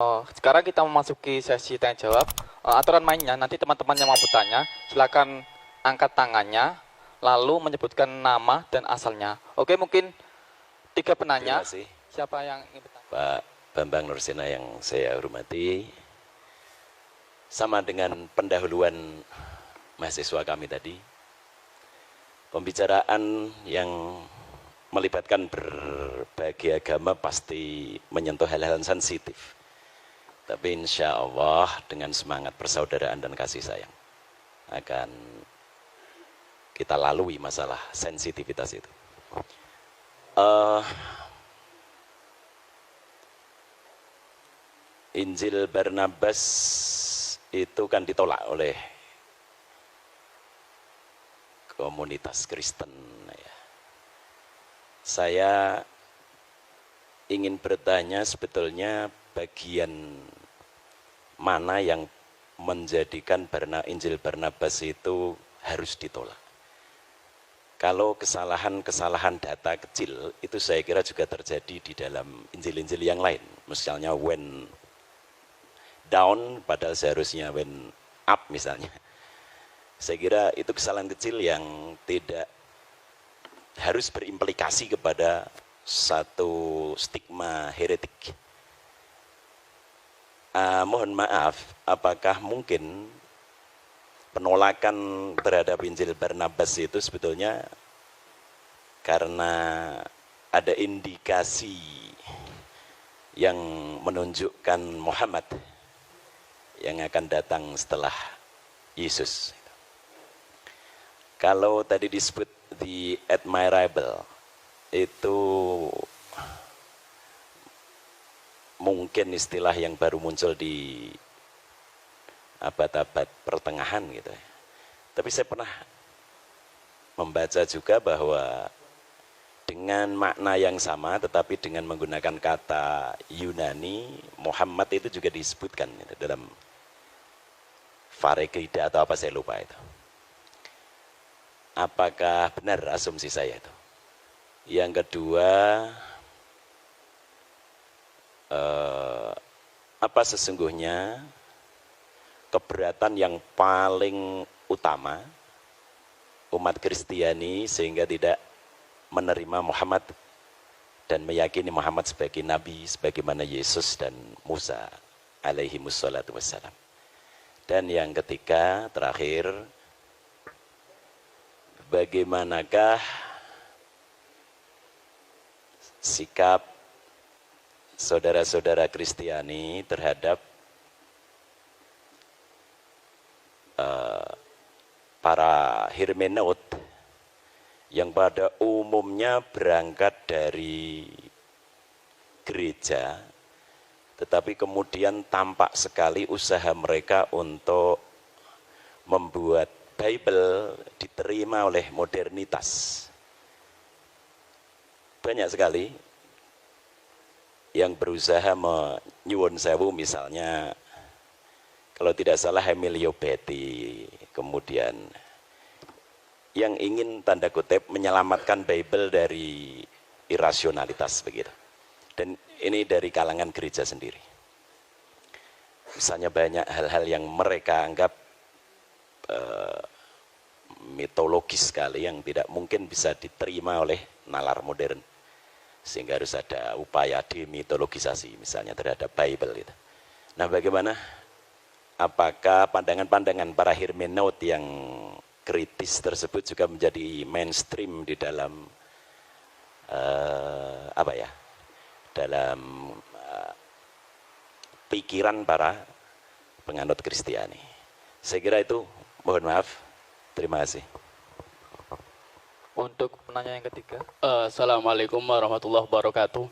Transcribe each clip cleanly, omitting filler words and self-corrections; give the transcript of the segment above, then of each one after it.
Oh, sekarang kita memasuki sesi tanya jawab. Aturan mainnya nanti teman-teman yang mau bertanya silakan angkat tangannya lalu menyebutkan nama dan asalnya. Oke, mungkin tiga penanya. Terima kasih Siapa yang ingin bertanya? Pak Bambang Nursena yang saya hormati. Sama dengan pendahuluan mahasiswa kami tadi, pembicaraan yang melibatkan berbagai agama pasti menyentuh hal-hal sensitif. Tapi insya Allah dengan semangat persaudaraan dan kasih sayang akan kita lalui masalah sensitivitas itu. Injil Barnabas itu kan ditolak oleh komunitas Kristen. Saya ingin bertanya sebetulnya bagian mana yang menjadikan Injil Barnabas itu harus ditolak. Kalau kesalahan-kesalahan data kecil itu saya kira juga terjadi di dalam Injil-Injil yang lain. Misalnya when down padahal seharusnya when up misalnya. Saya kira itu kesalahan kecil yang tidak harus berimplikasi kepada satu stigma heretik. Mohon maaf, apakah mungkin penolakan terhadap Injil Barnabas itu sebetulnya karena ada indikasi yang menunjukkan Muhammad yang akan datang setelah Yesus. Kalau tadi disebut the admirable, itu mungkin istilah yang baru muncul di abad-abad pertengahan gitu. Tapi saya pernah membaca juga bahwa dengan makna yang sama tetapi dengan menggunakan kata Yunani, Muhammad itu juga disebutkan gitu, dalam Farekrida atau apa saya lupa itu. Apakah benar asumsi saya itu? Yang kedua, apa sesungguhnya keberatan yang paling utama umat Kristiani sehingga tidak menerima Muhammad dan meyakini Muhammad sebagai nabi sebagaimana Yesus dan Musa alaihi wassalatu wassalam. Dan yang ketiga, terakhir, bagaimanakah sikap saudara-saudara Kristiani terhadap para hermeneut yang pada umumnya berangkat dari gereja, tetapi kemudian tampak sekali usaha mereka untuk membuat Bible diterima oleh modernitas. Banyak sekali yang berusaha menyuwun sewu, misalnya kalau tidak salah Emilio Betti, kemudian yang ingin tanda kutip menyelamatkan Bible dari irasionalitas begitu. Dan ini dari kalangan gereja sendiri. Misalnya banyak hal-hal yang mereka anggap mitologis sekali yang tidak mungkin bisa diterima oleh nalar modern. Sehingga harus ada upaya demitologisasi misalnya terhadap Bible itu. Nah, bagaimana? Apakah pandangan-pandangan para hermeneut yang kritis tersebut juga menjadi mainstream di dalam dalam pikiran para penganut Kristiani? Saya kira itu, mohon maaf. Terima kasih. Untuk penanya yang ketiga. Assalamualaikum warahmatullahi wabarakatuh.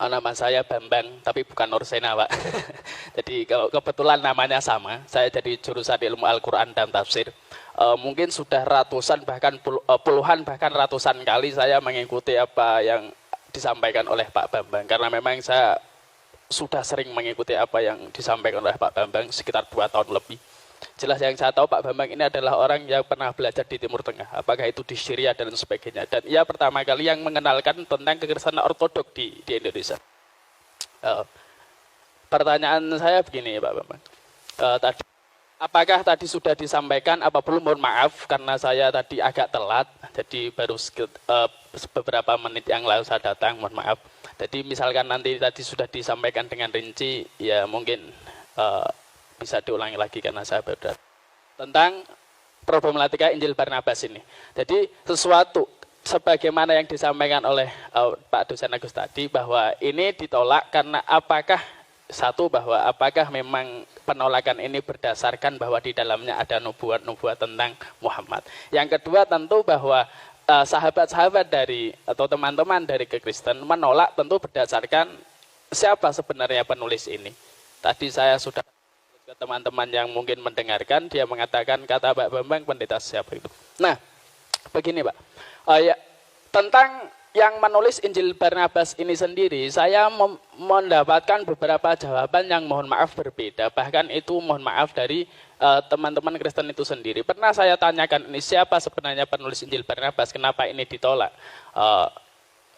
Nama saya Bambang, tapi bukan Nursena, Pak. Jadi kalau kebetulan namanya sama, saya jadi jurusan ilmu Al-Quran dan Tafsir. Mungkin sudah ratusan, bahkan puluhan, bahkan ratusan kali saya mengikuti apa yang disampaikan oleh Pak Bambang. Karena memang saya sudah sering mengikuti apa yang disampaikan oleh Pak Bambang sekitar 2 tahun lebih. Jelas yang saya tahu Pak Bambang ini adalah orang yang pernah belajar di Timur Tengah, apakah itu di Syria dan sebagainya. Dan ia pertama kali yang mengenalkan tentang kekristenan ortodok di Indonesia. Eh, Pertanyaan saya begini Pak Bambang. Tadi apakah tadi sudah disampaikan apa belum? Mohon maaf karena saya tadi agak telat, jadi baru beberapa menit yang lalu saya datang, mohon maaf. Jadi misalkan nanti tadi sudah disampaikan dengan rinci, ya mungkin bisa diulangi lagi karena saya baru datang. Tentang problematika Injil Barnabas ini. Jadi sesuatu sebagaimana yang disampaikan oleh Pak Dosen Agus tadi bahwa ini ditolak karena apakah memang penolakan ini berdasarkan bahwa di dalamnya ada nubuat-nubuat tentang Muhammad. Yang kedua tentu bahwa sahabat-sahabat dari atau teman-teman dari kekristen menolak tentu berdasarkan siapa sebenarnya penulis ini. Tadi saya sudah ke teman-teman yang mungkin mendengarkan, dia mengatakan kata Pak Bambang pendeta siapa itu. Nah, begini Pak, tentang yang menulis Injil Barnabas ini sendiri, saya mendapatkan beberapa jawaban yang mohon maaf berbeda. Bahkan itu mohon maaf dari teman-teman Kristen itu sendiri. Pernah saya tanyakan ini siapa sebenarnya penulis Injil Barnabas, kenapa ini ditolak?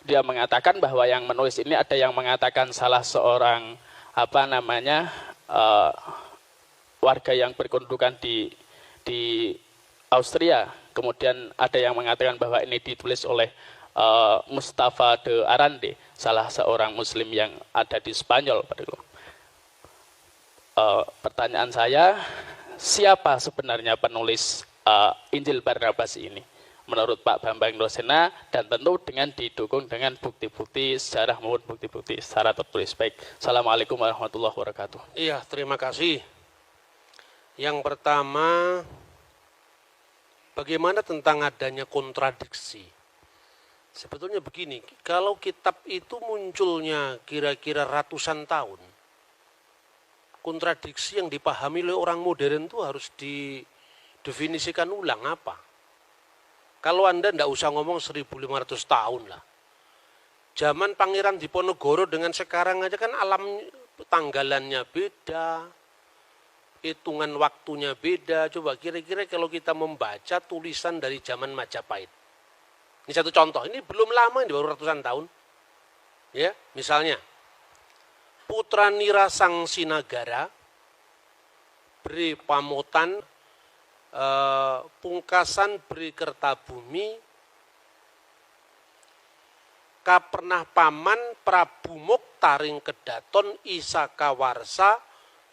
Dia mengatakan bahwa yang menulis ini ada yang mengatakan salah seorang warga yang berkedudukan di Austria. Kemudian ada yang mengatakan bahwa ini ditulis oleh Mustafa de Arande, salah seorang Muslim yang ada di Spanyol. Pertanyaan saya, siapa sebenarnya penulis Injil Barnabas ini? Menurut Pak Bambang Rosena, dan tentu dengan didukung dengan bukti-bukti sejarah maupun bukti-bukti secara tertulis. Baik, Assalamualaikum warahmatullahi wabarakatuh. Iya, terima kasih. Yang pertama, bagaimana tentang adanya kontradiksi? Sebetulnya begini, kalau kitab itu munculnya kira-kira ratusan tahun, kontradiksi yang dipahami oleh orang modern itu harus didefinisikan ulang apa. Kalau Anda tidak usah ngomong 1500 tahun lah. Zaman Pangeran Diponegoro dengan sekarang aja kan alam tanggalannya beda, hitungan waktunya beda. Coba kira-kira kalau kita membaca tulisan dari zaman Majapahit. Ini satu contoh, ini belum lama, ini baru ratusan tahun. Ya, misalnya, Putra Nira Sang Sinagara, Beri Pamotan, Pungkasan Beri Kertabumi, Kapernah Paman, Prabu Moktaring Kedaton, Isaka Warsa,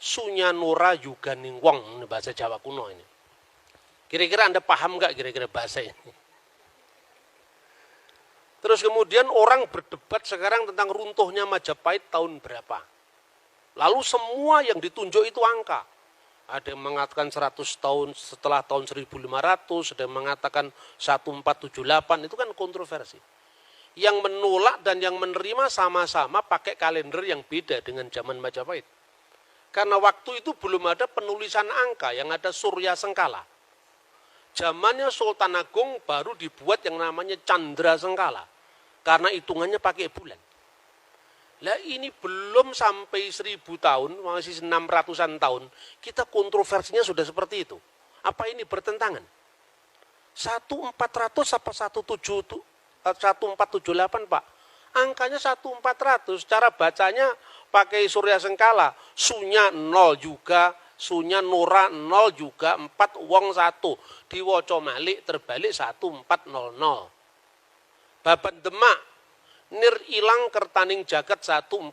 Sunyanura Yuganing Wong. Ini bahasa Jawa kuno ini. Kira-kira Anda paham nggak kira-kira bahasa ini? Terus kemudian orang berdebat sekarang tentang runtuhnya Majapahit tahun berapa. Lalu semua yang ditunjuk itu angka. Ada yang mengatakan 100 tahun setelah tahun 1500, ada yang mengatakan 1478, itu kan kontroversi. Yang menolak dan yang menerima sama-sama pakai kalender yang beda dengan zaman Majapahit. Karena waktu itu belum ada penulisan angka, yang ada Surya Sengkala. Zamannya Sultan Agung baru dibuat yang namanya Candra Sengkala. Karena hitungannya pakai bulan. Lah ini belum sampai 1000 tahun, masih 600-an tahun, kita kontroversinya sudah seperti itu. Apa ini bertentangan? 1400 apa 1478 Pak? Angkanya 1400, cara bacanya pakai Surya Sengkala, sunya 0 juga, sunya nora 0 juga, 4 wong 1, diwoco malik terbalik 1400. Baban Demak, nir ilang kertaning jagat 1400.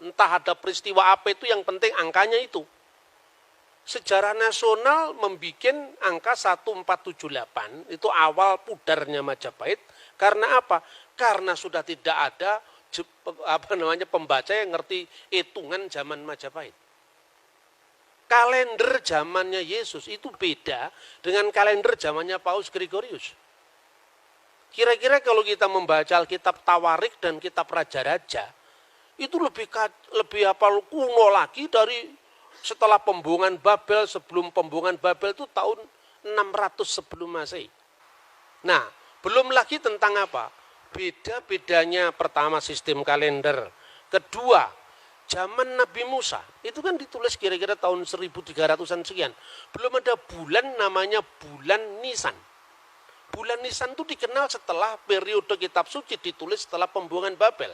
Entah ada peristiwa apa itu, yang penting angkanya itu. Sejarah nasional membuat angka 1478, itu awal pudarnya Majapahit. Karena apa? Karena sudah tidak ada pembaca yang ngerti hitungan zaman Majapahit. Kalender zamannya Yesus itu beda dengan kalender zamannya Paus Gregorius. Kira-kira kalau kita membaca Alkitab Tawarik dan Kitab Raja-Raja, itu lebih kuno lagi dari setelah pembuangan Babel. Sebelum pembuangan Babel itu tahun 600 sebelum Masehi. Nah, belum lagi tentang apa? Beda-bedanya pertama sistem kalender. Kedua, zaman Nabi Musa. Itu kan ditulis kira-kira tahun 1300-an sekian. Belum ada bulan namanya bulan Nisan. Bulan Nisan itu dikenal setelah periode kitab suci ditulis setelah pembuangan Babel.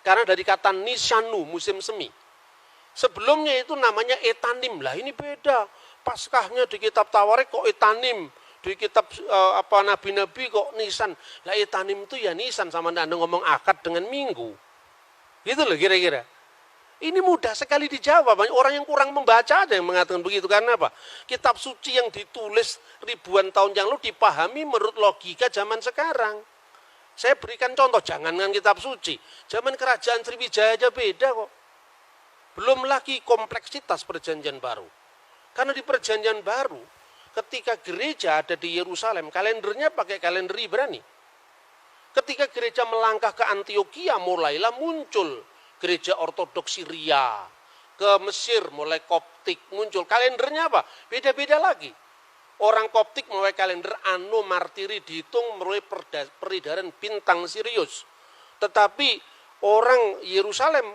Karena dari kata Nisanu, musim semi. Sebelumnya itu namanya Etanim. Lah ini beda. Paskahnya di kitab Tawarik kok Etanim. Di kitab nabi-nabi kok Nisan. Lah Etanim itu ya Nisan, sama Anda ngomong akad dengan minggu. Gitu loh kira-kira. Ini mudah sekali dijawab. Banyak orang yang kurang membaca ada yang mengatakan begitu. Karena apa? Kitab suci yang ditulis ribuan tahun yang lalu dipahami menurut logika zaman sekarang. Saya berikan contoh, jangankan kitab suci. Zaman kerajaan Sriwijaya aja beda kok. Belum lagi kompleksitas perjanjian baru. Karena di perjanjian baru, ketika gereja ada di Yerusalem, kalendernya pakai kalender Ibrani. Ketika gereja melangkah ke Antioquia, mulailah muncul gereja ortodoks Syria, ke Mesir mulai Koptik muncul. Kalendernya apa? Beda-beda lagi. Orang Koptik mulai kalender Anno Martiri dihitung mulai peredaran bintang Sirius. Tetapi orang Yerusalem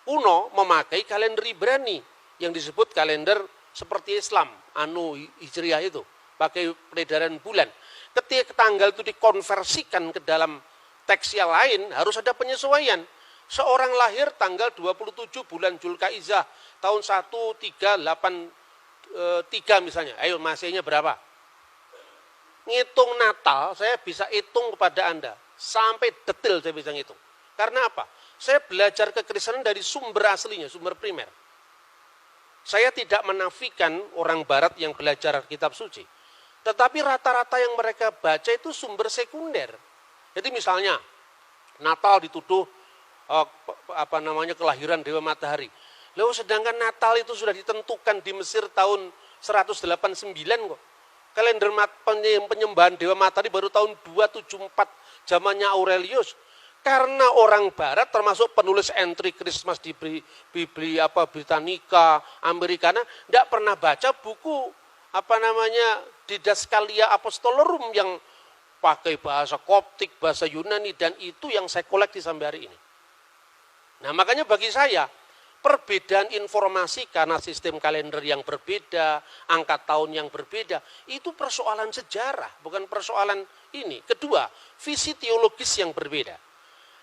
kuno memakai kalender Ibrani yang disebut kalender seperti Islam, Anno Hijriah itu, pakai peredaran bulan. Ketika tanggal itu dikonversikan ke dalam teks yang lain, harus ada penyesuaian. Seorang lahir tanggal 27 bulan Zulkaizah tahun 1383 misalnya. Ayo masihnya berapa? Ngitung Natal saya bisa hitung kepada Anda. Sampai detail saya bisa ngitung. Karena apa? Saya belajar kekristenan dari sumber aslinya, sumber primer. Saya tidak menafikan orang barat yang belajar kitab suci. Tetapi rata-rata yang mereka baca itu sumber sekunder. Jadi misalnya Natal dituduh kelahiran Dewa Matahari. Lalu sedangkan Natal itu sudah ditentukan di Mesir tahun 189 kok. Kalender penyembahan Dewa Matahari baru tahun 274 zamannya Aurelius. Karena orang barat termasuk penulis entry Christmas di Britannica, Americana, tidak pernah baca buku Didascalia Apostolorum yang pakai bahasa Koptik, bahasa Yunani, dan itu yang saya koleksi sampai hari ini. Nah makanya bagi saya, perbedaan informasi karena sistem kalender yang berbeda, angka tahun yang berbeda, itu persoalan sejarah, bukan persoalan ini. Kedua, visi teologis yang berbeda.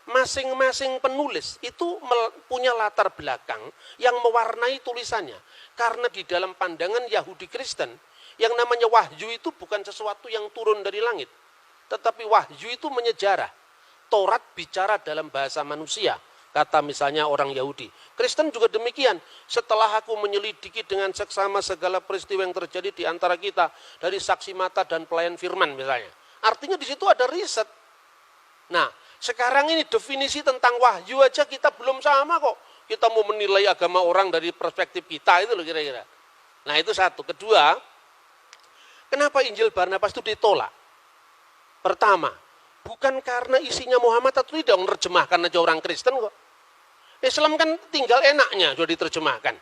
Masing-masing penulis itu punya latar belakang yang mewarnai tulisannya. Karena di dalam pandangan Yahudi Kristen, yang namanya wahyu itu bukan sesuatu yang turun dari langit. Tetapi wahyu itu menyejarah. Taurat bicara dalam bahasa manusia. Kata misalnya orang Yahudi. Kristen juga demikian. Setelah aku menyelidiki dengan seksama segala peristiwa yang terjadi di antara kita. Dari saksi mata dan pelayan firman misalnya. Artinya di situ ada riset. Nah, sekarang ini definisi tentang wahyu aja kita belum sama kok. Kita mau menilai agama orang dari perspektif kita itu loh kira-kira. Nah itu satu. Kedua, kenapa Injil Barnabas itu ditolak? Pertama, bukan karena isinya Muhammad atau tidak menerjemahkan aja orang Kristen kok. Islam kan tinggal enaknya sudah diterjemahkan.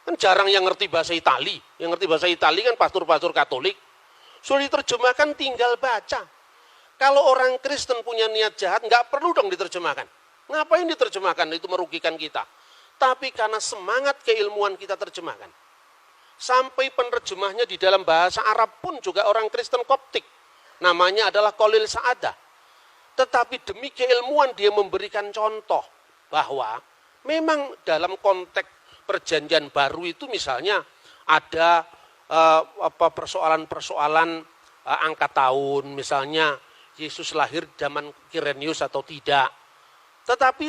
Kan jarang yang ngerti bahasa Itali. Yang ngerti bahasa Itali kan pastor-pastor Katolik. Sudah diterjemahkan tinggal baca. Kalau orang Kristen punya niat jahat, nggak perlu dong diterjemahkan. Ngapain diterjemahkan? Itu merugikan kita. Tapi karena semangat keilmuan kita terjemahkan. Sampai penerjemahnya di dalam bahasa Arab pun juga orang Kristen Koptik. Namanya adalah Khalil Sa'adah. Tetapi demi keilmuan dia memberikan contoh bahwa memang dalam konteks perjanjian baru itu misalnya ada persoalan-persoalan angka tahun, misalnya Yesus lahir zaman Kirenius atau tidak. Tetapi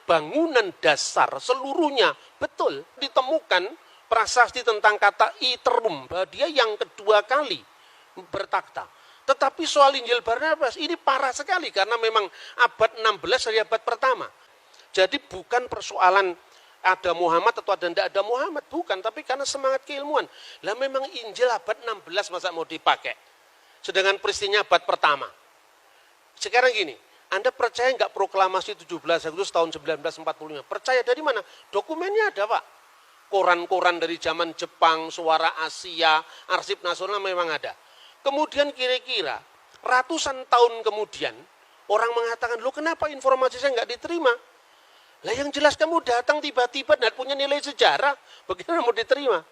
bangunan dasar seluruhnya betul ditemukan prasasti tentang kata iterum, bahwa dia yang kedua kali bertakhta. Tetapi soal Injil Barnabas ini parah sekali karena memang abad 16 dari abad pertama. Jadi bukan persoalan ada Muhammad atau ada tidak ada Muhammad, bukan, tapi karena semangat keilmuan. Lah memang Injil abad 16 masa mau dipakai? Sedangkan peristiwanya abad pertama. Sekarang gini, Anda percaya nggak proklamasi 17 Agustus tahun 1945? Percaya dari mana? Dokumennya ada, Pak. Koran-koran dari zaman Jepang, Suara Asia, Arsip Nasional memang ada. Kemudian kira-kira ratusan tahun kemudian orang mengatakan, loh kenapa informasi saya nggak diterima? Lah yang jelas kamu datang tiba-tiba dan punya nilai sejarah, bagaimana mau diterima?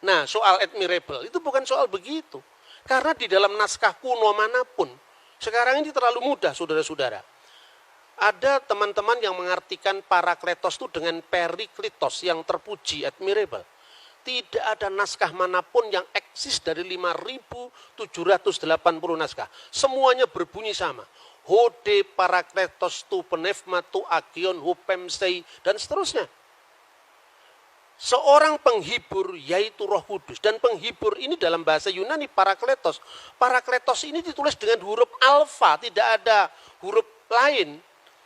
Nah soal admirable itu bukan soal begitu. Karena di dalam naskah kuno manapun, sekarang ini terlalu mudah saudara-saudara. Ada teman-teman yang mengartikan parakletos itu dengan periklitos yang terpuji, admirable. Tidak ada naskah manapun yang eksis dari 5.780 naskah. Semuanya berbunyi sama. Hode parakletos tu penefma tu agion hupemsei dan seterusnya. Seorang penghibur yaitu Roh Kudus. Dan penghibur ini dalam bahasa Yunani parakletos. Parakletos ini ditulis dengan huruf alfa, tidak ada huruf lain.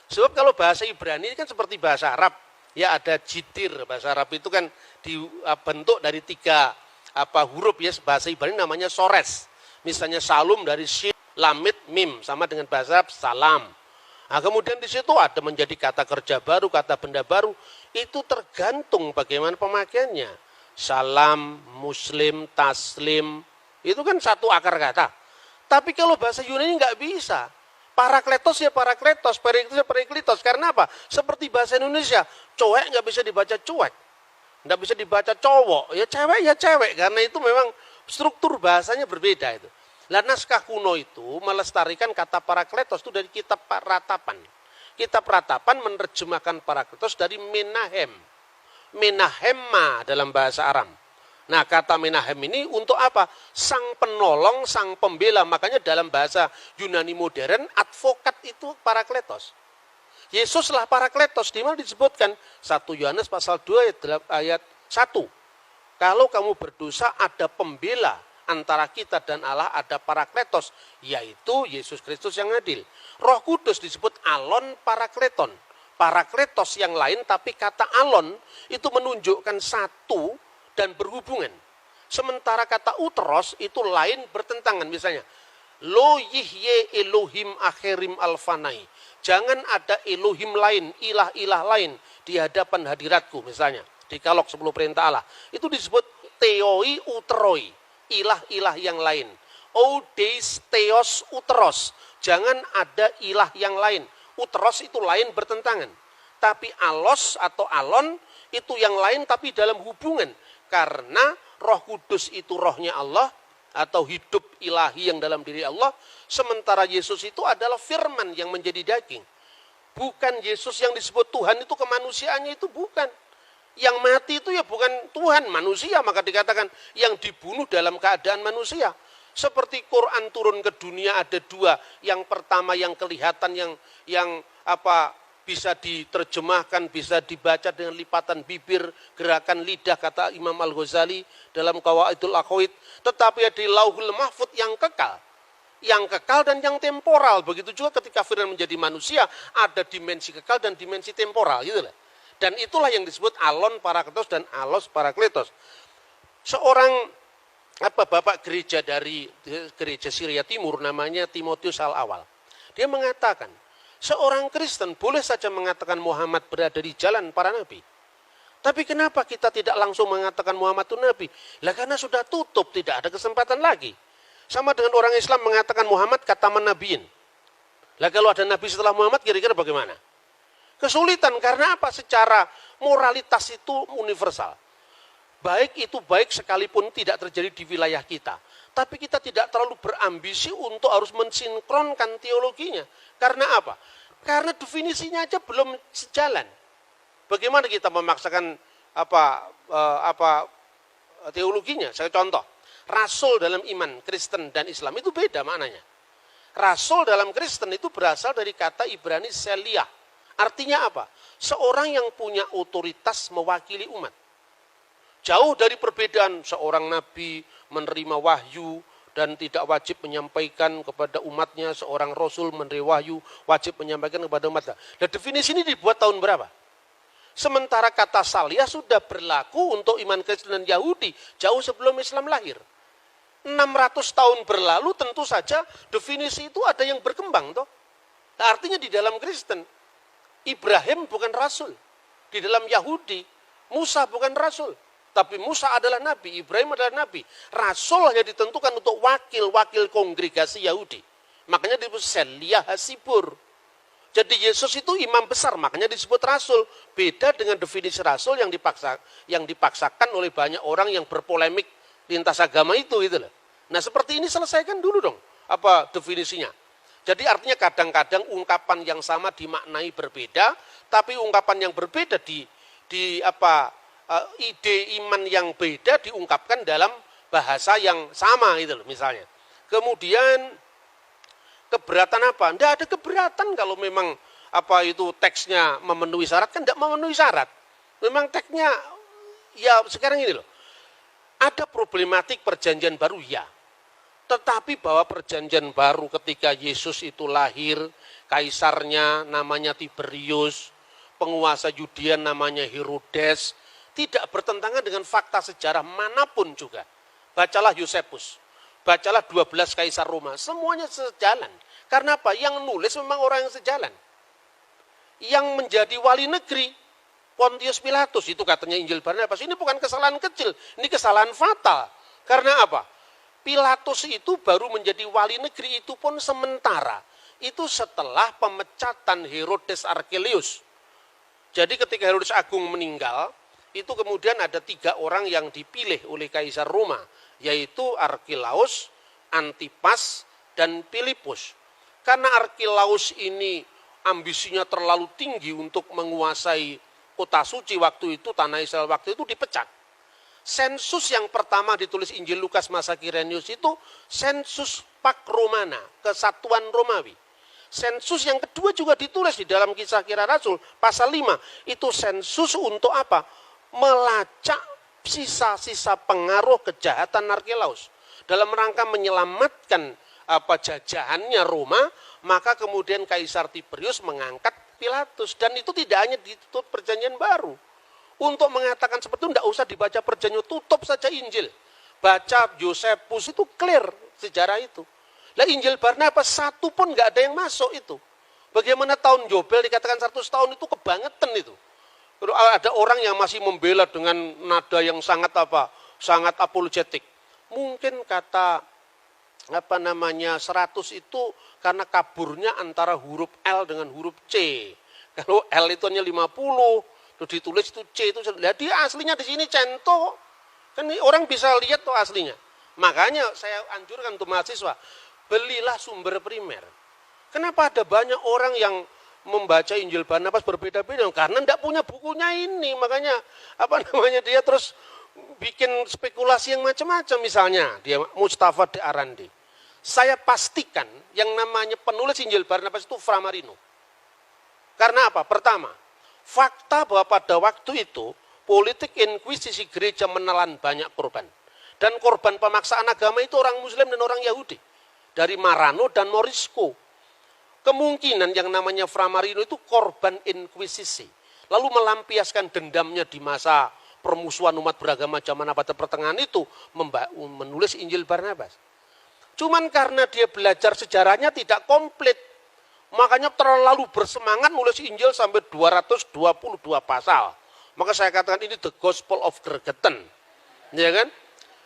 Sebab kalau bahasa Ibrani kan seperti bahasa Arab. Ya ada jitir, bahasa Arab itu kan dibentuk dari 3 huruf ya, bahasa Ibrani namanya sores. Misalnya salum dari shin, lamit, mim, sama dengan bahasa Arab salam. Nah, kemudian di situ ada menjadi kata kerja baru, kata benda baru, itu tergantung bagaimana pemakaiannya. Salam, muslim, taslim, itu kan satu akar kata. Tapi kalau bahasa Yunani nggak bisa. Parakletos ya parakletos, periklitos ya periklitos. Karena apa? Seperti bahasa Indonesia, cowek nggak bisa dibaca cuek, nggak bisa dibaca cowok, ya cewek. Karena itu memang struktur bahasanya berbeda itu. Nah, naskah kuno itu melestarikan kata parakletos itu dari kitab Ratapan. Kitab Ratapan menerjemahkan parakletos dari menahem, menahemma dalam bahasa Aram. Nah, kata menahem ini untuk apa? Sang penolong, sang pembela. Makanya dalam bahasa Yunani modern, advokat itu parakletos. Yesuslah parakletos. Di mana disebutkan? 1 Yohanes pasal 2 ayat 1. Kalau kamu berdosa ada pembela antara kita dan Allah, ada parakletos. Yaitu Yesus Kristus yang adil. Roh Kudus disebut alon parakleton. Parakletos yang lain, tapi kata alon itu menunjukkan satu dan berhubungan. Sementara kata uteros itu lain bertentangan. Misalnya, lo yihye Elohim akhirim alfanai. Jangan ada Elohim lain, ilah-ilah lain di hadapan hadiratku. Misalnya, di Kalok 10 perintah Allah. Itu disebut theoi uteroi, ilah-ilah yang lain. Odeis theos uteros. Jangan ada ilah yang lain. Uteros itu lain bertentangan. Tapi alos atau alon itu yang lain tapi dalam hubungan. Karena Roh Kudus itu rohnya Allah atau hidup ilahi yang dalam diri Allah. Sementara Yesus itu adalah firman yang menjadi daging. Bukan Yesus yang disebut Tuhan itu kemanusiaannya itu bukan. Yang mati itu ya bukan Tuhan, manusia. Maka dikatakan yang dibunuh dalam keadaan manusia. Seperti Quran turun ke dunia ada 2. Yang pertama yang kelihatan yang bisa diterjemahkan, bisa dibaca dengan lipatan bibir, gerakan lidah, kata Imam Al-Ghazali dalam Qawaidul Aqwaid. Tetapi ada Lauhul Mahfud yang kekal. Yang kekal dan yang temporal. Begitu juga ketika firman menjadi manusia, ada dimensi kekal dan dimensi temporal. Gitu lah. Dan itulah yang disebut alon parakletos dan alos parakletos. Seorang bapak gereja dari gereja Syria Timur, namanya Timotius Al-Awal. Dia mengatakan, seorang Kristen boleh saja mengatakan Muhammad berada di jalan para nabi. Tapi kenapa kita tidak langsung mengatakan Muhammad itu nabi? Lah karena sudah tutup, tidak ada kesempatan lagi. Sama dengan orang Islam mengatakan Muhammad kataman nabiin. Lah kalau ada nabi setelah Muhammad kira-kira bagaimana? Kesulitan karena apa? Secara moralitas itu universal. Baik itu baik sekalipun tidak terjadi di wilayah kita. Tapi kita tidak terlalu berambisi untuk harus mensinkronkan teologinya. Karena apa? Karena definisinya aja belum sejalan. Bagaimana kita memaksakan teologinya? Saya contoh, rasul dalam iman Kristen dan Islam itu beda maknanya. Rasul dalam Kristen itu berasal dari kata Ibrani seliah. Artinya apa? Seorang yang punya otoritas mewakili umat. Jauh dari perbedaan seorang nabi menerima wahyu dan tidak wajib menyampaikan kepada umatnya, seorang rasul menerima wahyu wajib menyampaikan kepada umatnya. Dan definisi ini dibuat tahun berapa? Sementara kata saliyah sudah berlaku untuk iman Kristen dan Yahudi jauh sebelum Islam lahir. 600 tahun berlalu tentu saja definisi itu ada yang berkembang toh. Nah, artinya di dalam Kristen Ibrahim bukan rasul. Di dalam Yahudi Musa bukan rasul. Tapi Musa adalah nabi, Ibrahim adalah nabi. Rasul hanya ditentukan untuk wakil-wakil kongregasi Yahudi. Makanya disebut Seliyah Hasibur. Jadi Yesus itu imam besar, makanya disebut rasul. Beda dengan definisi rasul yang dipaksakan oleh banyak orang yang berpolemik lintas agama itu gitu loh. Nah, seperti ini selesaikan dulu dong apa definisinya. Jadi artinya kadang-kadang ungkapan yang sama dimaknai berbeda, tapi ungkapan yang berbeda ide iman yang beda diungkapkan dalam bahasa yang sama itu loh misalnya. Kemudian keberatan apa? Tidak ada keberatan kalau memang teksnya memenuhi syarat, kan tidak memenuhi syarat. Memang teksnya ya sekarang ini loh. Ada problematik perjanjian baru ya. Tetapi bahwa perjanjian baru ketika Yesus itu lahir, kaisarnya namanya Tiberius, penguasa Yudea namanya Herodes, tidak bertentangan dengan fakta sejarah manapun juga. Bacalah Yosefus, bacalah 12 kaisar Roma, semuanya sejalan. Karena apa? Yang nulis memang orang yang sejalan. Yang menjadi wali negeri, Pontius Pilatus, itu katanya Injil Barnabas, ini bukan kesalahan kecil, ini kesalahan fatal. Karena apa? Pilatus itu baru menjadi wali negeri itu pun sementara. Itu setelah pemecatan Herodes Archelaus. Jadi ketika Herodes Agung meninggal, itu kemudian ada 3 orang yang dipilih oleh Kaisar Roma, yaitu Archelaus, Antipas, dan Filipus. Karena Archelaus ini ambisinya terlalu tinggi untuk menguasai kota suci waktu itu, tanah Israel waktu itu, dipecat. Sensus yang pertama ditulis Injil Lukas masa Kirenius itu sensus Pax Romana, kesatuan Romawi. Sensus yang kedua juga ditulis di dalam Kisah Kira Rasul pasal 5. Itu sensus untuk apa? Melacak sisa-sisa pengaruh kejahatan Archelaus. Dalam rangka menyelamatkan jajahannya Roma, maka kemudian Kaisar Tiberius mengangkat Pilatus. Dan itu tidak hanya ditutup perjanjian baru. Untuk mengatakan seperti itu, tidak usah dibaca perjanjian, tutup saja Injil. Baca Yosefus, itu clear sejarah itu. Lah Injil Barnabas satu pun nggak ada yang masuk itu. Bagaimana tahun Yobel dikatakan 100 tahun itu kebangetan itu. Ada orang yang masih membela dengan nada yang sangat apologetik. Mungkin kata 100 itu karena kaburnya antara huruf L dengan huruf C. Kalau L itu hanya 50, terus ditulis itu C itu. Dia aslinya di sini cento. Kan orang bisa lihat tuh aslinya. Makanya saya anjurkan untuk mahasiswa, belilah sumber primer. Kenapa ada banyak orang yang membaca Injil Barnabas berbeda-beda? Karena tidak punya bukunya ini. Makanya dia terus bikin spekulasi yang macam-macam. Misalnya dia Mustafa de Arandi. Saya pastikan yang namanya penulis Injil Barnabas itu Fra Marino. Karena apa? Pertama, fakta bahwa pada waktu itu politik inkuisisi gereja menelan banyak korban. Dan korban pemaksaan agama itu orang Muslim dan orang Yahudi. Dari Marano dan Morisco. Kemungkinan yang namanya Fra Marino itu korban inkuisisi. Lalu melampiaskan dendamnya di masa permusuhan umat beragama zaman abad pertengahan itu menulis Injil Barnabas. Cuman karena dia belajar sejarahnya tidak komplit. Makanya terlalu bersemangat nulis Injil sampai 222 pasal. Maka saya katakan ini the gospel of Gregetan. Ya kan?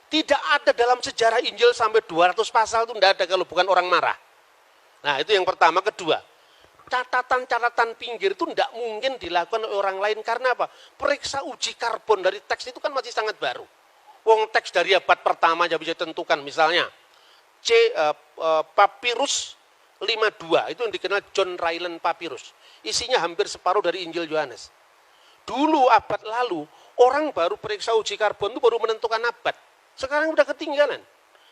Tidak ada dalam sejarah Injil sampai 200 pasal itu tidak ada kalau bukan orang marah. Nah itu yang pertama. Kedua, catatan-catatan pinggir itu tidak mungkin dilakukan oleh orang lain. Karena apa? Periksa uji karbon dari teks itu kan masih sangat baru. Wong teks dari abad pertama aja bisa ditentukan. Misalnya, Papyrus 52, itu yang dikenal John Ryland Papyrus. Isinya hampir separuh dari Injil Yohanes. Dulu abad lalu, orang baru periksa uji karbon itu baru menentukan abad. Sekarang udah ketinggalan.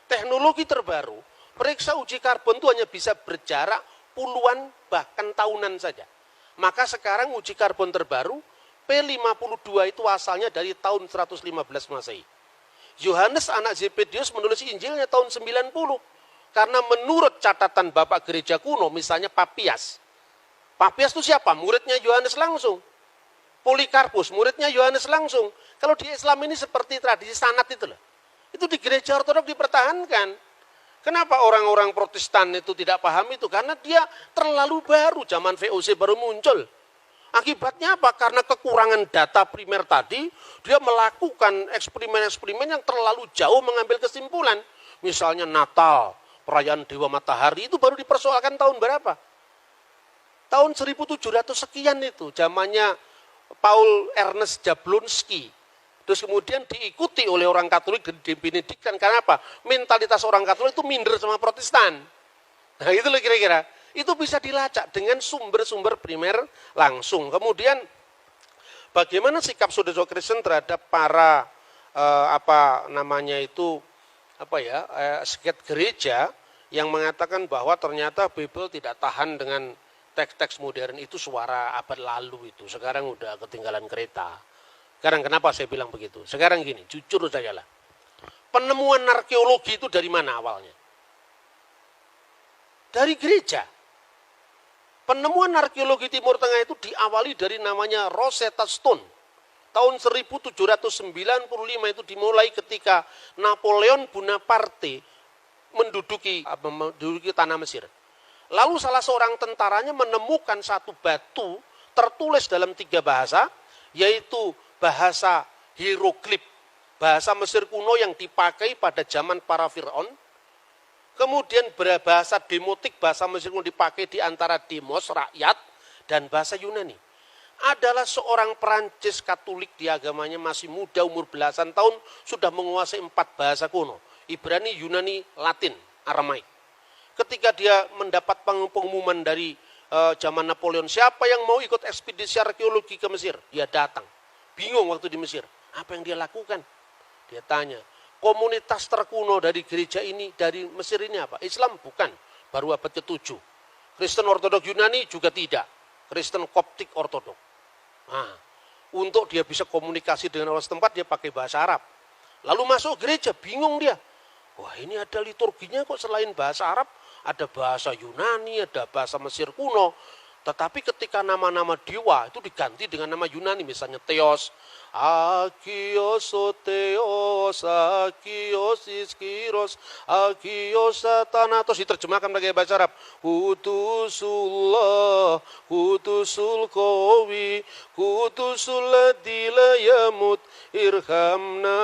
Teknologi terbaru, periksa uji karbon itu hanya bisa berjarak puluhan bahkan tahunan saja. Maka sekarang uji karbon terbaru, P52 itu asalnya dari tahun 115 Masehi. Yohanes anak Zebedius menulis Injilnya tahun 90. Karena menurut catatan Bapak Gereja kuno, misalnya Papias. Papias itu siapa? Muridnya Yohanes langsung. Polikarpus, muridnya Yohanes langsung. Kalau di Islam ini seperti tradisi sanat itu loh. Itu di gereja ortodoks dipertahankan. Kenapa orang-orang Protestan itu tidak paham itu? Karena dia terlalu baru, zaman VOC baru muncul. Akibatnya apa? Karena kekurangan data primer tadi, dia melakukan eksperimen-eksperimen yang terlalu jauh mengambil kesimpulan. Misalnya Natal, perayaan Dewa Matahari itu baru dipersoalkan tahun berapa? Tahun 1700 sekian itu, zamannya Paul Ernest Jablonski. Terus kemudian diikuti oleh orang Katolik dan dibenedikkan. Karena apa? Mentalitas orang Katolik itu minder sama Protestan. Nah itu loh kira-kira. Itu bisa dilacak dengan sumber-sumber primer langsung. Kemudian bagaimana sikap saudara Kristen terhadap para seket gereja yang mengatakan bahwa ternyata Bible tidak tahan dengan teks-teks modern, itu suara abad lalu itu. Sekarang udah ketinggalan kereta. Sekarang kenapa saya bilang begitu? Sekarang gini, jujur saja lah. Penemuan arkeologi itu dari mana awalnya? Dari gereja. Penemuan arkeologi Timur Tengah itu diawali dari namanya Rosetta Stone. Tahun 1795 itu dimulai ketika Napoleon Bonaparte menduduki tanah Mesir. Lalu salah seorang tentaranya menemukan satu batu tertulis dalam 3 bahasa, yaitu bahasa hieroglif, bahasa Mesir kuno yang dipakai pada zaman para Fir'aun. Kemudian bahasa demotik, bahasa Mesir kuno dipakai di antara demos, rakyat, dan bahasa Yunani. Adalah seorang Perancis Katolik, di agamanya masih muda, umur belasan tahun, sudah menguasai 4 bahasa kuno. Ibrani, Yunani, Latin, Aramaik. Ketika dia mendapat pengumuman dari zaman Napoleon, siapa yang mau ikut ekspedisi arkeologi ke Mesir? Dia datang. Bingung waktu di Mesir. Apa yang dia lakukan? Dia tanya, komunitas terkuno dari gereja ini, dari Mesir ini apa? Islam? Bukan. Baru abad ke-7. Kristen Ortodok Yunani juga tidak. Kristen Koptik Ortodok. Nah, untuk dia bisa komunikasi dengan orang setempat, dia pakai bahasa Arab. Lalu masuk gereja, bingung dia. Wah, ini ada liturginya kok selain bahasa Arab, ada bahasa Yunani, ada bahasa Mesir kuno. Tetapi ketika nama-nama dewa itu diganti dengan nama Yunani, misalnya Theos, Agios, Theos, Agios, Iskiros, Agios, Thanatos, diterjemahkan pakai bahasa Arab. Kudusullah, Kudusul Qawi, Kudusul Ladzi la yamut, irhamna.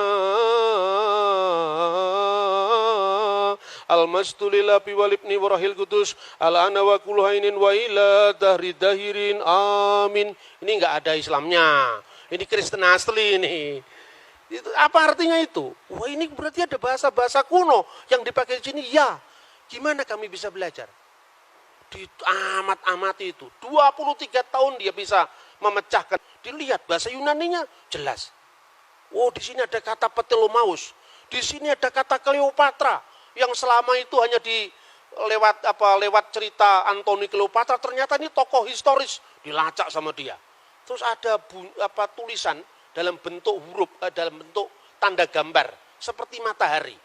Al-masdu lillahi walibni warahil kudus al-ana wa kulhainin wa ila dahri dahirin amin. Ini enggak ada Islamnya. Ini Kristen asli ini. Itu, apa artinya itu? Wah, ini berarti ada bahasa-bahasa kuno yang dipakai di sini. Ya, gimana kami bisa belajar? Di amat-amati itu. 23 tahun dia bisa memecahkan. Dilihat bahasa Yunaninya jelas. Oh, di sini ada kata Ptolomaus. Di sini ada kata Kleopatra. Yang selama itu hanya lewat cerita Antoni Kleopatra, ternyata ini tokoh historis, dilacak sama dia. Terus ada tulisan dalam bentuk huruf, dalam bentuk tanda gambar seperti matahari.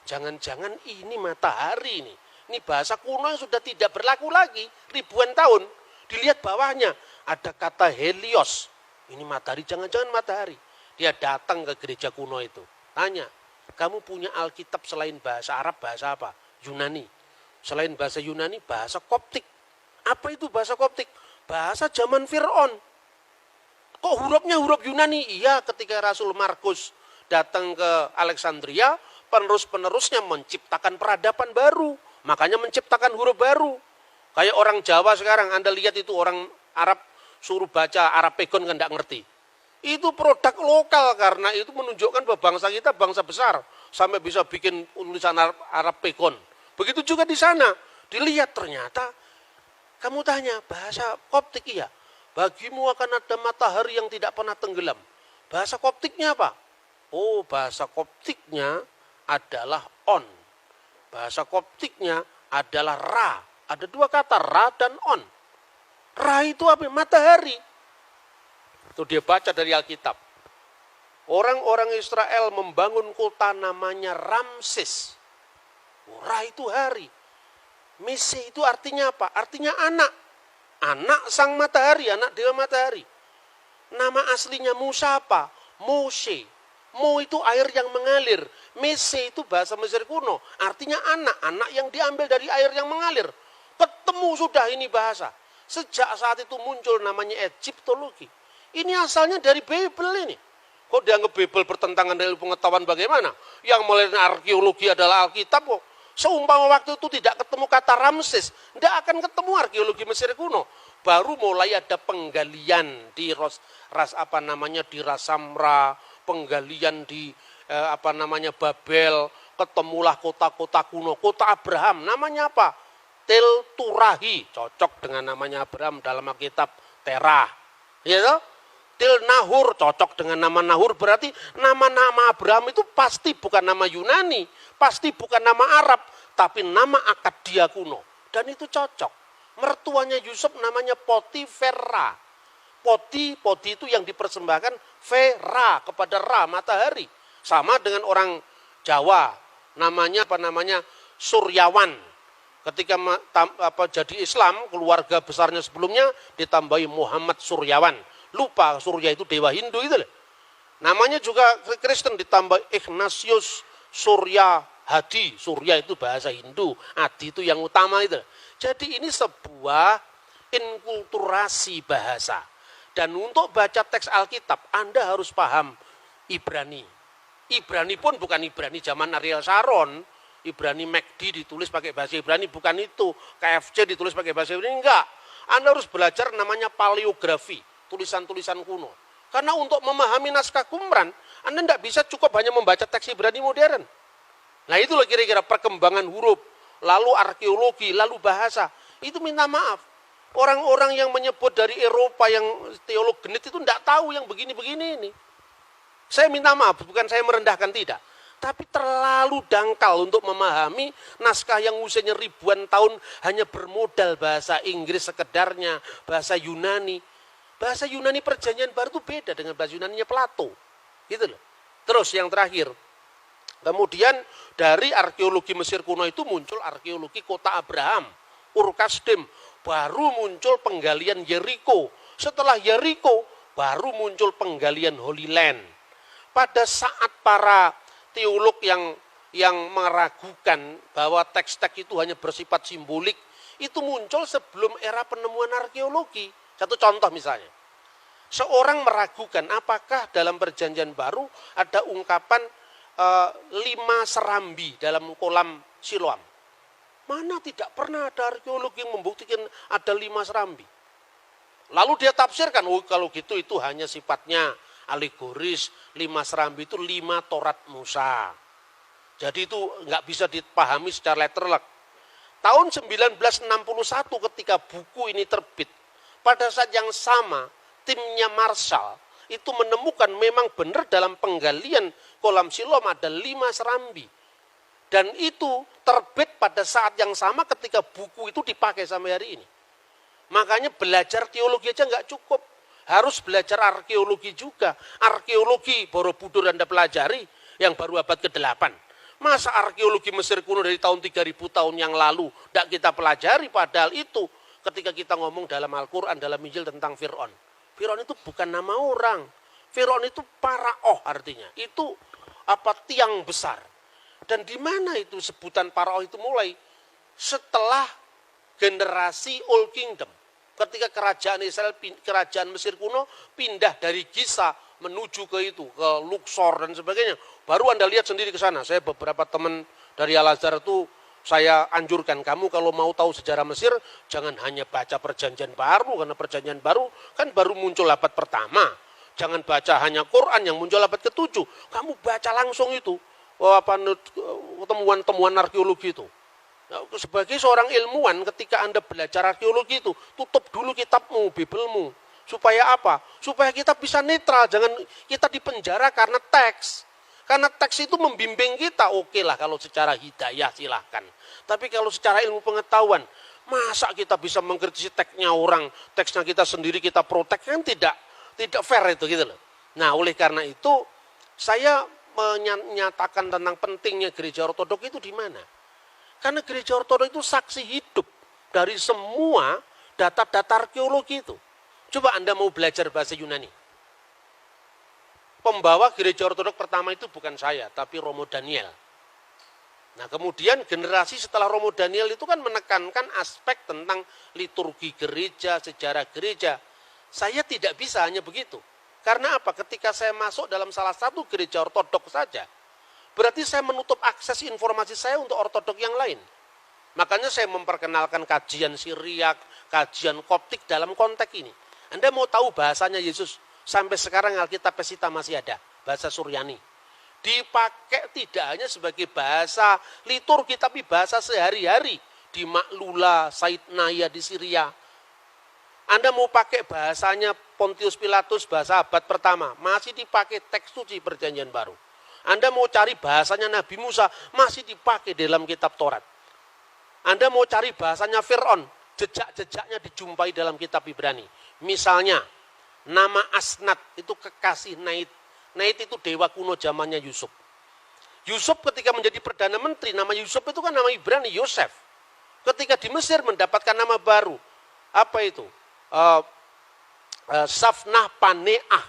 Jangan-jangan ini matahari ini. Ini bahasa kuno yang sudah tidak berlaku lagi ribuan tahun. Dilihat bawahnya ada kata Helios. Ini matahari, jangan-jangan matahari. Dia datang ke gereja kuno itu, tanya, kamu punya Alkitab selain bahasa Arab, bahasa apa? Yunani. Selain bahasa Yunani, bahasa Koptik. Apa itu bahasa Koptik? Bahasa zaman Fir'aun. Kok hurufnya huruf Yunani? Iya, ketika Rasul Markus datang ke Alexandria, penerus-penerusnya menciptakan peradaban baru. Makanya menciptakan huruf baru. Kayak orang Jawa sekarang, Anda lihat itu orang Arab suruh baca Arab Pegon kan tidak ngerti. Itu produk lokal karena itu menunjukkan bahwa bangsa kita bangsa besar. Sampai bisa bikin tulisan Arab Pegon. Begitu juga di sana. Dilihat ternyata, kamu tanya bahasa Koptik, iya. Bagimu akan ada matahari yang tidak pernah tenggelam. Bahasa Koptiknya apa? Oh, bahasa Koptiknya adalah on. Bahasa Koptiknya adalah ra. Ada 2 kata, ra dan on. Ra itu apa? Matahari. Itu dia baca dari Alkitab. Orang-orang Israel membangun kota namanya Ramses. Ra itu hari. Mese itu artinya apa? Artinya anak. Anak sang matahari, anak dewa matahari. Nama aslinya Musa apa? Moshe. Mo itu air yang mengalir. Mese itu bahasa Mesir kuno. Artinya anak. Anak yang diambil dari air yang mengalir. Ketemu sudah ini bahasa. Sejak saat itu muncul namanya Egyptologi. Ini asalnya dari Bible ini. Kok dianggap Bible bertentangan dengan pengetahuan bagaimana? Yang melainkan arkeologi adalah Alkitab kok. Seumpama waktu itu tidak ketemu kata Ramses, tidak akan ketemu arkeologi Mesir kuno. Baru mulai ada penggalian di di Rasamra, penggalian di Babel, ketemulah kota-kota kuno, kota Abraham, namanya apa? Turahi, cocok dengan namanya Abraham dalam Alkitab Terah. Ya toh? Nahur, cocok dengan nama Nahur, berarti nama-nama Abraham itu pasti bukan nama Yunani, pasti bukan nama Arab, tapi nama Akadia kuno. Dan itu cocok. Mertuanya Yusuf namanya Potifera. Poti itu yang dipersembahkan Vera kepada Ra, matahari. Sama dengan orang Jawa, namanya Suryawan. Ketika jadi Islam, keluarga besarnya sebelumnya ditambahi Muhammad Suryawan. Lupa Surya itu dewa Hindu itu. Namanya juga Kristen ditambah Ignatius Surya Hadi. Surya itu bahasa Hindu, Hadi itu yang utama itu. Jadi ini sebuah inkulturasi bahasa. Dan untuk baca teks Alkitab, Anda harus paham Ibrani. Ibrani pun bukan Ibrani zaman Ariel Sharon. Ibrani McD ditulis pakai bahasa Ibrani, bukan itu. KFC ditulis pakai bahasa Ibrani, enggak. Anda harus belajar namanya paleografi. Tulisan-tulisan kuno. Karena untuk memahami naskah Qumran, Anda tidak bisa cukup hanya membaca teks Ibrani modern. Nah itulah kira-kira perkembangan huruf, lalu arkeologi, lalu bahasa. Itu minta maaf. Orang-orang yang menyebut dari Eropa yang teolog genit itu tidak tahu yang begini-begini ini. Saya minta maaf, bukan saya merendahkan, tidak. Tapi terlalu dangkal untuk memahami naskah yang usianya ribuan tahun hanya bermodal bahasa Inggris sekedarnya, bahasa Yunani. Bahasa Yunani Perjanjian Baru itu beda dengan bahasa Yunaninya Plato. Gitu loh. Terus yang terakhir, kemudian dari arkeologi Mesir kuno itu muncul arkeologi kota Abraham, Ur-Kasdim, baru muncul penggalian Yeriko. Setelah Yeriko, baru muncul penggalian Holy Land. Pada saat para teolog yang meragukan bahwa teks-teks itu hanya bersifat simbolik, itu muncul sebelum era penemuan arkeologi. Satu contoh misalnya, seorang meragukan apakah dalam Perjanjian Baru ada ungkapan 5 serambi dalam kolam Siloam. Mana tidak pernah ada arkeologi yang membuktikan ada 5 serambi. Lalu dia tafsirkan, oh kalau gitu itu hanya sifatnya alegoris, 5 serambi itu 5 Torat Musa. Jadi itu nggak bisa dipahami secara literal. Tahun 1961 ketika buku ini terbit, pada saat yang sama, timnya Marshall itu menemukan memang benar dalam penggalian kolam Siloam ada 5 serambi. Dan itu terbit pada saat yang sama ketika buku itu dipakai sampai hari ini. Makanya belajar teologi aja nggak cukup. Harus belajar arkeologi juga. Arkeologi Borobudur Anda pelajari yang baru abad ke-8. Masa arkeologi Mesir kuno dari tahun 3000 tahun yang lalu tidak kita pelajari, padahal itu ketika kita ngomong dalam Al-Quran, dalam Injil tentang Fir'aun. Fir'aun itu bukan nama orang. Fir'aun itu paraoh artinya. Itu tiang besar. Dan di mana itu sebutan paraoh itu mulai? Setelah generasi Old Kingdom. Ketika kerajaan Israel, kerajaan Mesir kuno pindah dari Giza menuju ke Luxor dan sebagainya. Baru Anda lihat sendiri ke sana. Saya beberapa teman dari Al-Azhar itu saya anjurkan kamu kalau mau tahu sejarah Mesir, jangan hanya baca Perjanjian Baru, karena Perjanjian Baru kan baru muncul abad pertama. Jangan baca hanya Quran yang muncul abad ke-7. Kamu baca langsung itu, temuan-temuan arkeologi itu. Sebagai seorang ilmuwan, ketika Anda belajar arkeologi itu, tutup dulu kitabmu, Bibelmu. Supaya apa? Supaya kita bisa netral, jangan kita dipenjara karena teks. Karena teks itu membimbing kita, oke lah kalau secara hidayah silahkan. Tapi kalau secara ilmu pengetahuan, masa kita bisa mengkritisi teksnya orang, teksnya kita sendiri kita protek, kan tidak fair itu gitu loh. Nah oleh karena itu, saya menyatakan tentang pentingnya gereja ortodok itu di mana? Karena gereja ortodok itu saksi hidup dari semua data-data arkeologi itu. Coba Anda mau belajar bahasa Yunani. Pembawa gereja ortodok pertama itu bukan saya, tapi Romo Daniel. Nah kemudian generasi setelah Romo Daniel itu kan menekankan aspek tentang liturgi gereja, sejarah gereja. Saya tidak bisa hanya begitu. Karena apa? Ketika saya masuk dalam salah satu gereja ortodok saja, berarti saya menutup akses informasi saya untuk ortodok yang lain. Makanya saya memperkenalkan kajian Syriak, kajian Koptik dalam konteks ini. Anda mau tahu bahasanya Yesus? Sampai sekarang Alkitab Pesita masih ada, bahasa Suryani. Dipakai tidak hanya sebagai bahasa liturgi, tapi bahasa sehari-hari. di Maklula, Said Naya di Syria. Anda mau pakai bahasanya Pontius Pilatus, bahasa abad pertama, masih dipakai teks suci Perjanjian Baru. Anda mau cari bahasanya Nabi Musa, masih dipakai dalam kitab Taurat. Anda mau cari bahasanya Fir'aun, jejak-jejaknya dijumpai dalam kitab Ibrani. Misalnya, nama Asnat itu kekasih Nait. Nait itu dewa kuno zamannya Yusuf. Yusuf ketika menjadi Perdana Menteri, nama Yusuf itu kan nama Ibrani, Yosef. Ketika di Mesir mendapatkan nama baru. Apa itu? Safnah Paneah.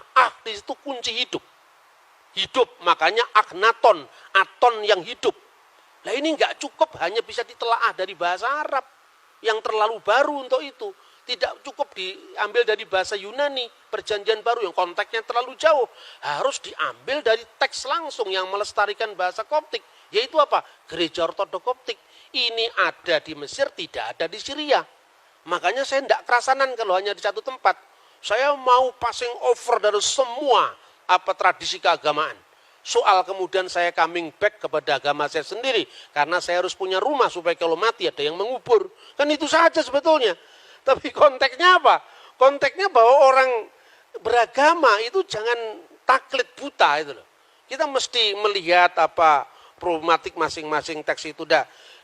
Di situ kunci hidup. Hidup, makanya Akhenaton, Aton yang hidup. Nah ini nggak cukup hanya bisa ditelaah dari bahasa Arab yang terlalu baru untuk itu. Tidak cukup diambil dari bahasa Yunani, Perjanjian Baru yang konteksnya terlalu jauh. Harus diambil dari teks langsung yang melestarikan bahasa Koptik. Yaitu apa? Gereja Ortodok Koptik. Ini ada di Mesir, tidak ada di Syria. Makanya saya tidak kerasanan kalau hanya di satu tempat. Saya mau passing over dari semua tradisi keagamaan. Soal kemudian saya coming back kepada agama saya sendiri. Karena saya harus punya rumah supaya kalau mati ada yang mengubur. Kan itu saja sebetulnya. Tapi konteksnya apa? Konteksnya bahwa orang beragama itu jangan taklid buta itu loh. Kita mesti melihat problematik masing-masing teks itu.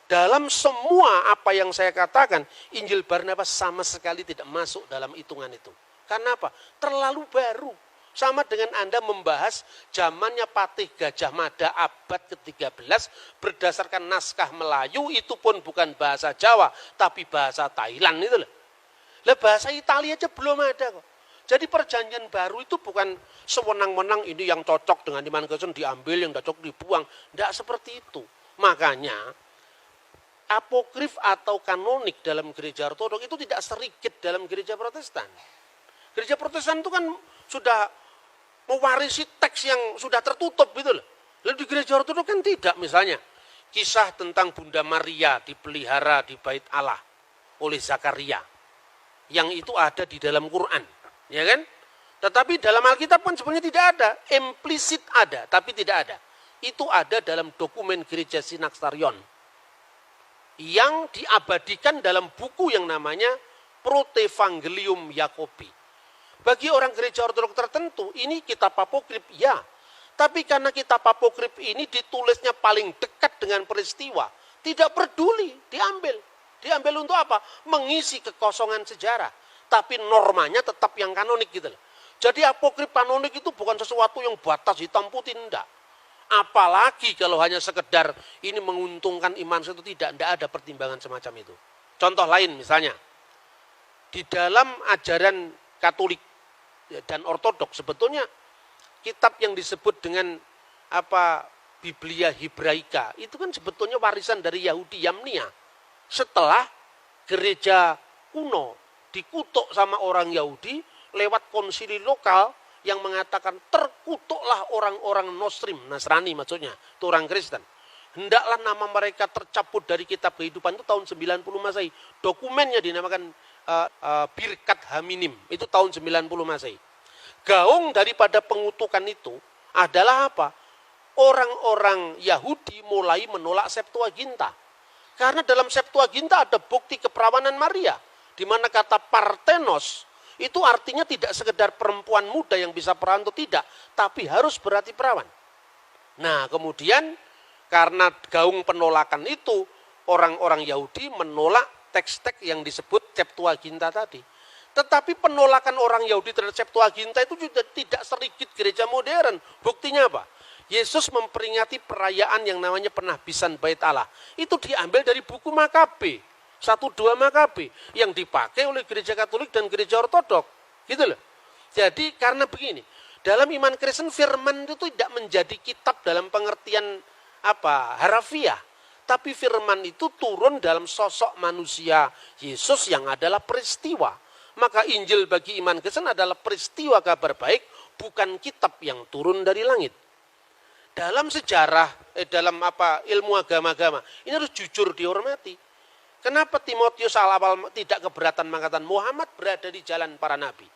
Dalam semua apa yang saya katakan, Injil Barnabas sama sekali tidak masuk dalam hitungan itu. Karena apa? Terlalu baru. Sama dengan Anda membahas zamannya Patih Gajah Mada abad ke-13 berdasarkan naskah Melayu, itu pun bukan bahasa Jawa, tapi bahasa Thailand itu loh. Lah bahasa Italia aja belum ada kok. Jadi Perjanjian Baru itu bukan sewenang-wenang ini yang cocok dengan iman Kristen diambil, yang tidak cocok dibuang. Tidak seperti itu. Makanya apokrif atau kanonik dalam gereja Ortodok itu tidak serigit dalam gereja Protestan. Gereja Protestan itu kan sudah mewarisi teks yang sudah tertutup gitu loh. Lalu di gereja Ortodok kan tidak, misalnya kisah tentang Bunda Maria dipelihara di Bait Allah oleh Zakaria. Yang itu ada di dalam Quran, ya kan? Tetapi dalam Alkitab kan sebenarnya tidak ada, implisit ada, tapi tidak ada. Itu ada dalam dokumen gereja Synaxarion yang diabadikan dalam buku yang namanya Protevangelium Yakobi. Bagi orang gereja Ortodok tertentu, ini kitab apokrif, ya. Tapi karena kitab apokrif ini ditulisnya paling dekat dengan peristiwa, tidak peduli, diambil. Diambil untuk apa? Mengisi kekosongan sejarah. Tapi normanya tetap yang kanonik gitu loh. Jadi apokrif kanonik itu bukan sesuatu yang batas hitam putih, enggak. Apalagi kalau hanya sekedar ini menguntungkan iman itu, tidak ada pertimbangan semacam itu. Contoh lain misalnya, di dalam ajaran Katolik dan Ortodok sebetulnya kitab yang disebut dengan Biblia Hebraika itu kan sebetulnya warisan dari Yahudi Yamnia. Setelah gereja kuno dikutuk sama orang Yahudi lewat konsili lokal yang mengatakan terkutuklah orang-orang Nasrani maksudnya, itu orang Kristen. Hendaklah nama mereka tercabut dari kitab kehidupan, itu tahun 90 Masehi. Dokumennya dinamakan Birkat Haminim, itu tahun 90 Masehi. Gaung daripada pengutukan itu adalah apa? Orang-orang Yahudi mulai menolak Septuaginta. Karena dalam Septuaginta ada bukti keperawanan Maria, di mana kata Parthenos itu artinya tidak sekedar perempuan muda yang bisa perawan atau tidak, tapi harus berarti perawan. Nah, kemudian karena gaung penolakan itu, orang-orang Yahudi menolak teks-teks yang disebut Septuaginta tadi. Tetapi penolakan orang Yahudi terhadap Septuaginta itu juga tidak sedikit gereja modern. Buktinya apa? Yesus memperingati perayaan yang namanya penahbisan Bait Allah. Itu diambil dari buku Makabe, 1-2 Makabe, yang dipakai oleh gereja Katolik dan gereja Ortodok. Gitu loh. Jadi karena begini, dalam iman Kristen firman itu tidak menjadi kitab dalam pengertian harafiah. Tapi firman itu turun dalam sosok manusia Yesus yang adalah peristiwa. Maka Injil bagi iman Kristen adalah peristiwa kabar baik, bukan kitab yang turun dari langit. Dalam sejarah, dalam ilmu agama-agama, ini harus jujur dihormati. Kenapa Timotius awal tidak keberatan mengatakan Muhammad berada di jalan para nabi?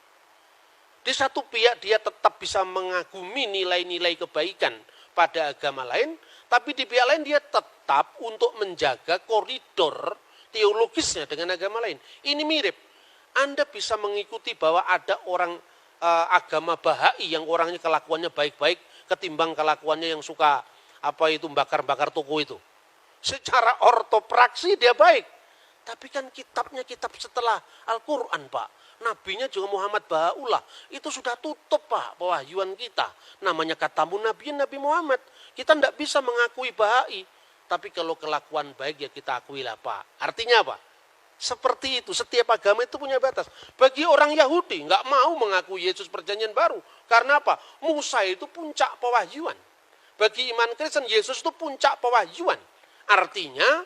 Di satu pihak dia tetap bisa mengagumi nilai-nilai kebaikan pada agama lain, tapi di pihak lain dia tetap untuk menjaga koridor teologisnya dengan agama lain. Ini mirip. Anda bisa mengikuti bahwa ada orang agama Bahai yang orangnya kelakuannya baik-baik ketimbang kelakuannya yang suka bakar-bakar toko itu. Secara ortopraksi dia baik. Tapi kan kitabnya kitab setelah Al-Quran, Pak. Nabinya juga Muhammad Bahaullah. Itu sudah tutup, Pak, pewahyuan kita. Namanya katamu Nabi Muhammad. Kita tidak bisa mengakui Bahai. Tapi kalau kelakuan baik ya kita akui lah, Pak. Artinya apa? Seperti itu, setiap agama itu punya batas. Bagi orang Yahudi, nggak mau mengakui Yesus perjanjian baru. Karena apa? Musa itu puncak pewahyuan. Bagi iman Kristen, Yesus itu puncak pewahyuan. Artinya,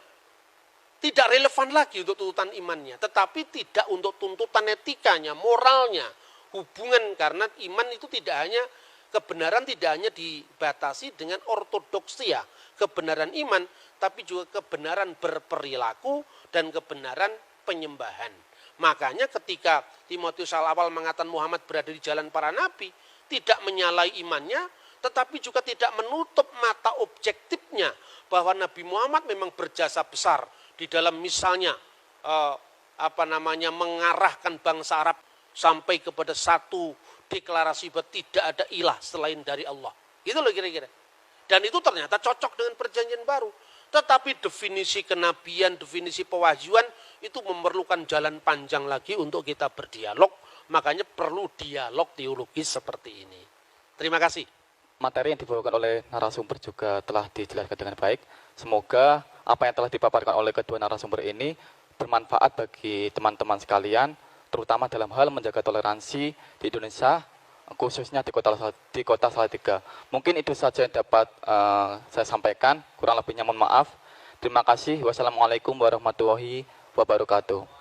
tidak relevan lagi untuk tuntutan imannya. Tetapi tidak untuk tuntutan etikanya, moralnya. Hubungan, karena iman itu tidak hanya, kebenaran tidak hanya dibatasi dengan ortodoksia. Kebenaran iman, tapi juga kebenaran berperilaku dan kebenaran penyembahan. Makanya ketika Timotius awal mengatakan Muhammad berada di jalan para nabi, tidak menyalahi imannya, tetapi juga tidak menutup mata objektifnya bahwa Nabi Muhammad memang berjasa besar di dalam misalnya mengarahkan bangsa Arab sampai kepada satu deklarasi bahwa tidak ada ilah selain dari Allah. Itu loh kira-kira. Dan itu ternyata cocok dengan perjanjian baru. Tetapi definisi kenabian, definisi pewahyuan itu memerlukan jalan panjang lagi untuk kita berdialog. Makanya perlu dialog teologis seperti ini. Terima kasih. Materi yang dibawakan oleh narasumber juga telah dijelaskan dengan baik. Semoga apa yang telah dipaparkan oleh kedua narasumber ini bermanfaat bagi teman-teman sekalian, terutama dalam hal menjaga toleransi di Indonesia, khususnya di kota Salatiga. Mungkin itu saja yang dapat saya sampaikan, kurang lebihnya mohon maaf. Terima kasih. Wassalamualaikum warahmatullahi wabarakatuh.